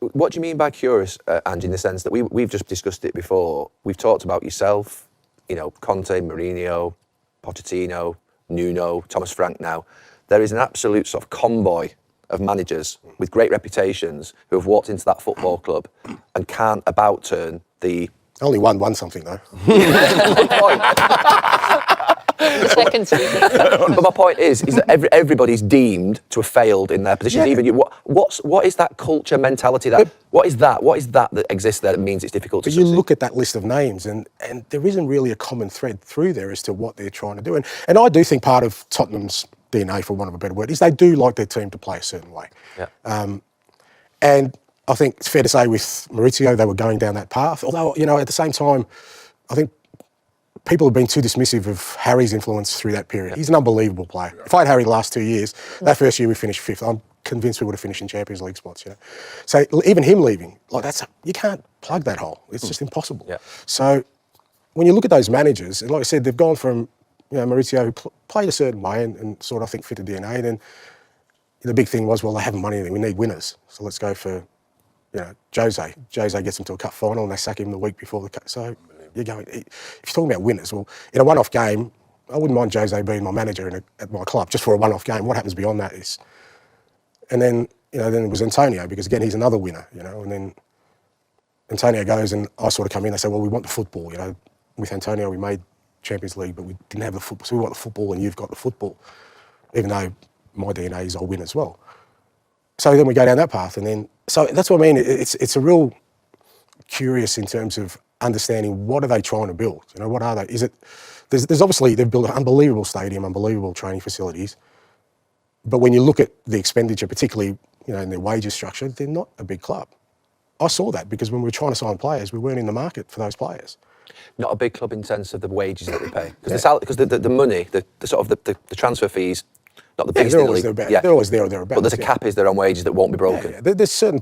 What do you mean by curious, Ange, in the sense that we've just discussed it before? We've talked about yourself, Conte, Mourinho, Pochettino, Nuno, Thomas Frank now. There is an absolute sort of convoy of managers with great reputations who have walked into that football club and can't about turn the... Only one won something, though. Good point. Second season. But my point is that everybody's deemed to have failed in their positions. Yeah. Even you, what is that culture mentality? What is that exists there that means it's difficult to succeed? You succeed? look at that list of names, and there isn't really a common thread through there as to what they're trying to do. And I do think part of Tottenham's DNA, for want of a better word, is they do like their team to play a certain way. Yeah. And I think it's fair to say with Maurizio, they were going down that path. Although, at the same time, I think people have been too dismissive of Harry's influence through that period. He's an unbelievable player. If I had Harry the last 2 years, that first year we finished 5th, I'm convinced we would have finished in Champions League spots. So even him leaving, you can't plug that hole. It's just impossible. Yeah. So when you look at those managers, and like I said, they've gone from Maurizio, who played a certain way and sort of, I think, fitted DNA. And then the big thing was, well, they haven't won anything. We need winners. So let's go for, Jose. Jose gets them to a cup final and they sack him the week before the cup. So you're going, if you're talking about winners, well, in a one-off game, I wouldn't mind Jose being my manager at my club, just for a one-off game. What happens beyond that is... And then, then it was Antonio, because again, he's another winner, and then Antonio goes and I sort of come in, they say, well, we want the football, With Antonio, we made Champions League, but we didn't have the football. So we want the football and you've got the football, even though my DNA is I'll win as well. So then we go down that path, and then... So that's what I mean. It's a real curious in terms of understanding what are they trying to build? What are they? Is it... There's obviously, they've built an unbelievable stadium, unbelievable training facilities. But when you look at the expenditure, particularly, in their wages structure, they're not a big club. I saw that because when we were trying to sign players, we weren't in the market for those players. Not a big club in sense of the wages that they pay, because the money, the sort of the transfer fees, not the biggest. They're always there or thereabouts. But there's a cap is there on wages that won't be broken. There's certain